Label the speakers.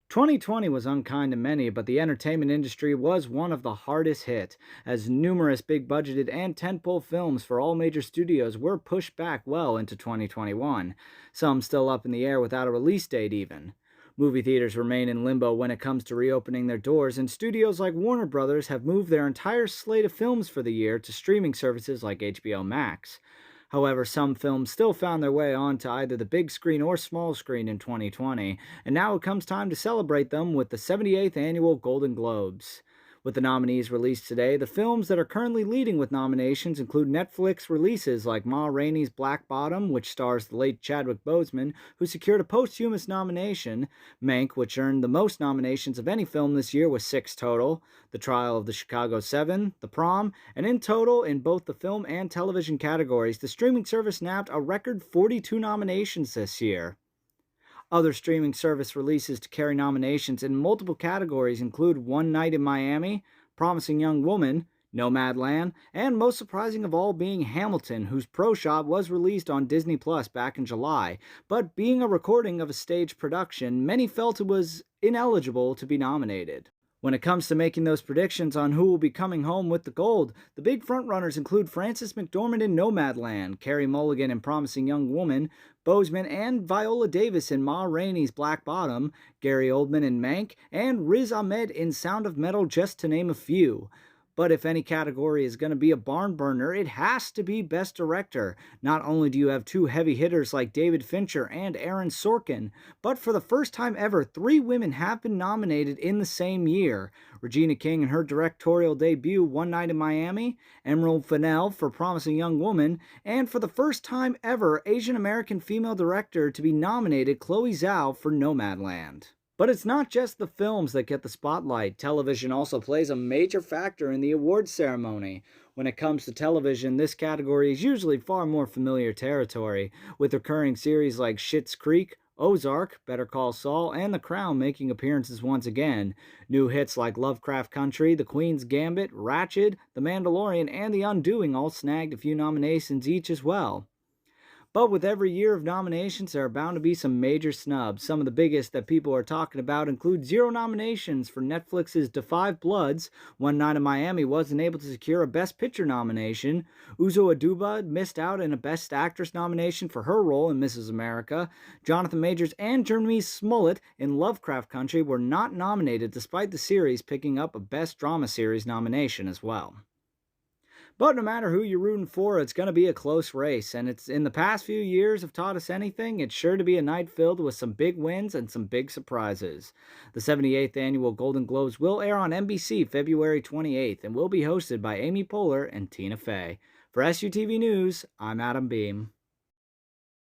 Speaker 1: 2020 was unkind to many, but the entertainment industry was one of the hardest hit, as numerous big budgeted and tentpole films for all major studios were pushed back well into 2021, some still up in the air without a release date even. Movie theaters remain in limbo when it comes to reopening their doors, and studios like Warner Brothers have moved their entire slate of films for the year to streaming services like HBO Max. However, some films still found their way onto either the big screen or small screen in 2020, and now it comes time to celebrate them with the 78th Annual Golden Globes. With the nominees released today, the films that are currently leading with nominations include Netflix releases like Ma Rainey's Black Bottom, which stars the late Chadwick Boseman, who secured a posthumous nomination, Mank, which earned the most nominations of any film this year with 6 total, The Trial of the Chicago 7, The Prom, and in total, in both the film and television categories, the streaming service nabbed a record 42 nominations this year. Other streaming service releases to carry nominations in multiple categories include One Night in Miami, Promising Young Woman, Nomadland, and most surprising of all being Hamilton, whose pro shot was released on Disney Plus back in July, but being a recording of a stage production, many felt it was ineligible to be nominated. When it comes to making those predictions on who will be coming home with the gold, the big frontrunners include Frances McDormand in Nomadland, Carey Mulligan in Promising Young Woman, Boseman and Viola Davis in Ma Rainey's Black Bottom, Gary Oldman in Mank, and Riz Ahmed in Sound of Metal, just to name a few. But if any category is going to be a barn burner, it has to be Best Director. Not only do you have two heavy hitters like David Fincher and Aaron Sorkin, but for the first time ever, 3 women have been nominated in the same year. Regina King in her directorial debut, One Night in Miami, Emerald Fennell for Promising Young Woman, and for the first time ever, Asian American female director to be nominated, Chloe Zhao for Nomadland. But it's not just the films that get the spotlight. Television also plays a major factor in the awards ceremony. When it comes to television, this category is usually far more familiar territory, with recurring series like Schitt's Creek, Ozark, Better Call Saul, and The Crown making appearances once again. New hits like Lovecraft Country, The Queen's Gambit, Ratched, The Mandalorian, and The Undoing all snagged a few nominations each as well. But with every year of nominations, there are bound to be some major snubs. Some of the biggest that people are talking about include 0 nominations for Netflix's Da 5 Bloods. One Night in Miami wasn't able to secure a Best Picture nomination. Uzo Aduba missed out in a Best Actress nomination for her role in Mrs. America. Jonathan Majors and Jeremy Smollett in Lovecraft Country were not nominated, despite the series picking up a Best Drama Series nomination as well. But no matter who you're rooting for, it's going to be a close race, and it's in the past few years have taught us anything, it's sure to be a night filled with some big wins and some big surprises. The 78th Annual Golden Globes will air on NBC February 28th and will be hosted by Amy Poehler and Tina Fey. For SUTV News, I'm Adam Beam.